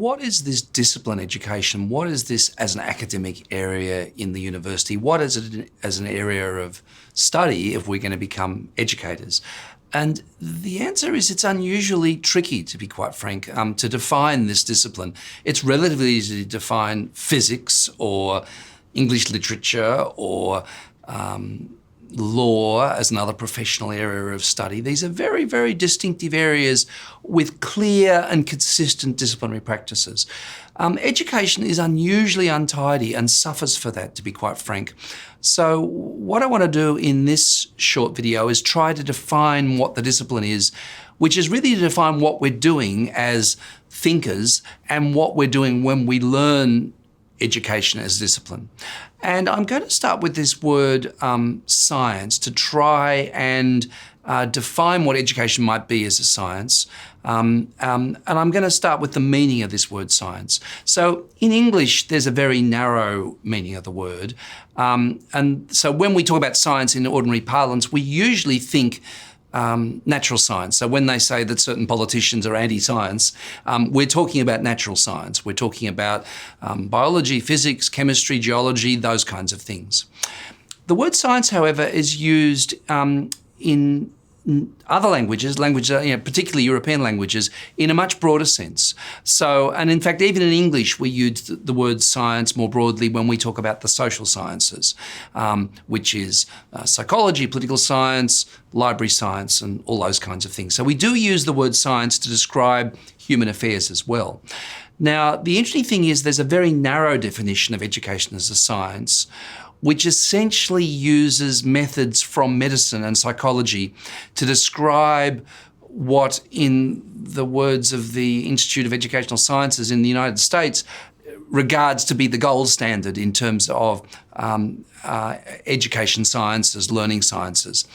What is this discipline education? What is this as an academic area in the university? What is it as an area of study if we're going to become educators? And the answer is it's unusually tricky, to be quite frank, to define this discipline. It's relatively easy to define physics or English literature or law as another professional area of study. These are very, very distinctive areas with clear and consistent disciplinary practices. Education is unusually untidy and suffers for that, to be quite frank. So what I want to do in this short video is try to define what the discipline is, which is really to define what we're doing as thinkers and what we're doing when we learn education as discipline. And I'm going to start with this word science to try and define what education might be as a science. And I'm going to start with the meaning of this word science. So in English, there's a very narrow meaning of the word. And so when we talk about science in ordinary parlance, we usually think natural science. So when they say that certain politicians are anti-science, we're talking about natural science. We're talking about biology, physics, chemistry, geology, those kinds of things. The word science, however, is used in other languages, particularly European languages, in a much broader sense. So, and in fact, even in English, we use the word science more broadly when we talk about the social sciences, which is psychology, political science, library science, and all those kinds of things. So we do use the word science to describe human affairs as well. Now, the interesting thing is there's a very narrow definition of education as a science, which essentially uses methods from medicine and psychology to describe what, in the words of the Institute of Educational Sciences in the United States, regards to be the gold standard in terms of education sciences, learning sciences.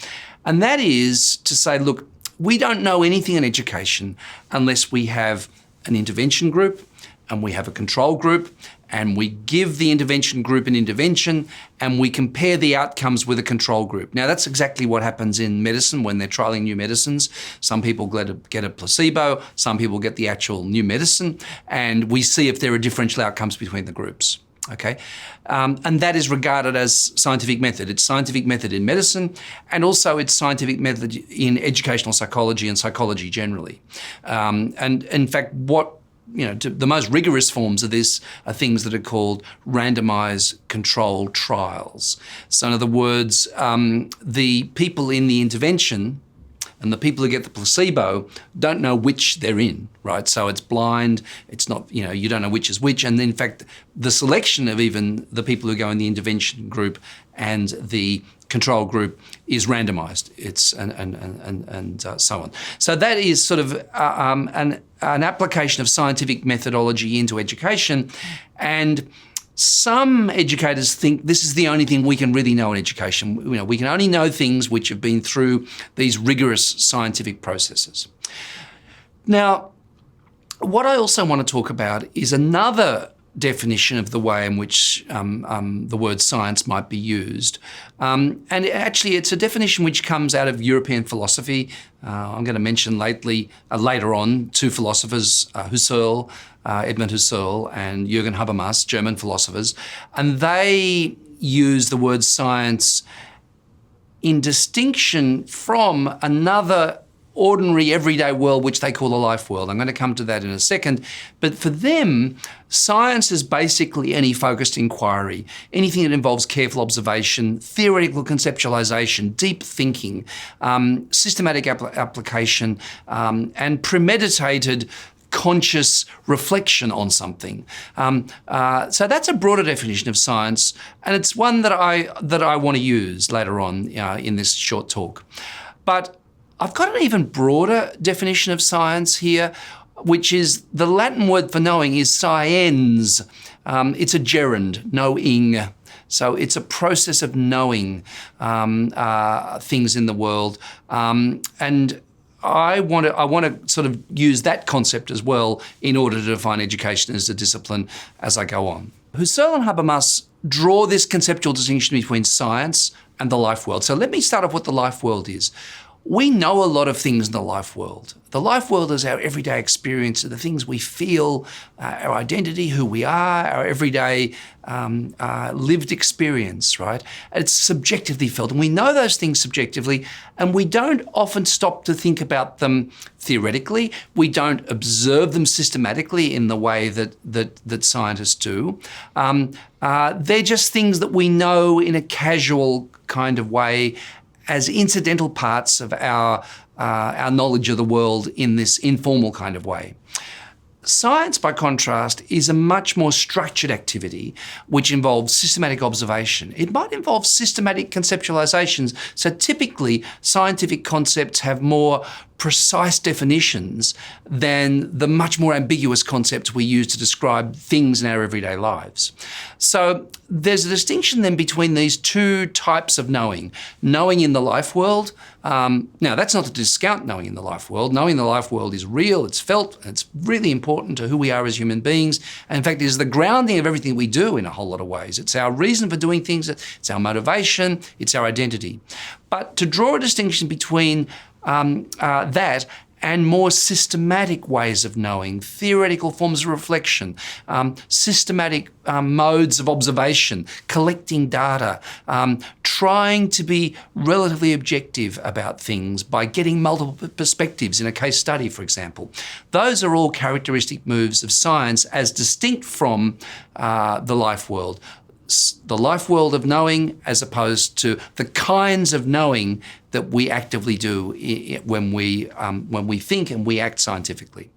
And that is to say, look, we don't know anything in education unless we have an intervention group and we have a control group, and we give the intervention group an intervention and we compare the outcomes with a control group. Now, that's exactly what happens in medicine when they're trialling new medicines. Some people get a placebo, some people get the actual new medicine, and we see if there are differential outcomes between the groups. Okay, and that is regarded as scientific method. It's scientific method in medicine, and also it's scientific method in educational psychology and psychology generally. And in fact, the most rigorous forms of this are things that are called randomized controlled trials. So in other words, the people in the intervention and the people who get the placebo don't know which they're in, right? So it's blind, it's not, you don't know which is which. And in fact, the selection of even the people who go in the intervention group and the control group is randomized. It's and so on. So that is sort of an application of scientific methodology into education. And some educators think this is the only thing we can really know in education. We can only know things which have been through these rigorous scientific processes. Now, what I also want to talk about is another definition of the way in which the word science might be used. And actually, it's a definition which comes out of European philosophy. I'm going to mention later on two philosophers, Edmund Husserl and Jürgen Habermas, German philosophers, and they use the word science in distinction from another ordinary everyday world which they call the life world. I'm going to come to that in a second. But for them, science is basically any focused inquiry, anything that involves careful observation, theoretical conceptualization, deep thinking, systematic application, and premeditated conscious reflection on something. So that's a broader definition of science, and it's one that I want to use later on in this short talk. But I've got an even broader definition of science here, which is the Latin word for knowing is sciens. It's a gerund, knowing. So it's a process of knowing things in the world. And I want to sort of use that concept as well in order to define education as a discipline as I go on. Husserl and Habermas draw this conceptual distinction between science and the life world. So let me start off what the life world is. we know a lot of things in the life world. The life world is our everyday experience of the things we feel, our identity, who we are, our everyday lived experience, right? It's subjectively felt. And we know those things subjectively, and we don't often stop to think about them theoretically. We don't observe them systematically in the way that scientists do. They're just things that we know in a casual kind of way as incidental parts of our knowledge of the world in this informal kind of way. Science, by contrast, is a much more structured activity which involves systematic observation. It might involve systematic conceptualizations. So typically, scientific concepts have more precise definitions than the much more ambiguous concepts we use to describe things in our everyday lives. So there's a distinction then between these two types of knowing. Knowing in the life world. Now, that's not to discount knowing in the life world. Knowing in the life world is real, it's felt, and it's really important to who we are as human beings. And in fact, it is the grounding of everything we do in a whole lot of ways. It's our reason for doing things, it's our motivation, it's our identity. But to draw a distinction between that and more systematic ways of knowing, theoretical forms of reflection, systematic modes of observation, collecting data, trying to be relatively objective about things by getting multiple perspectives in a case study, for example. Those are all characteristic moves of science as distinct from the life world. The life world of knowing as opposed to the kinds of knowing that we actively do when we think and we act scientifically.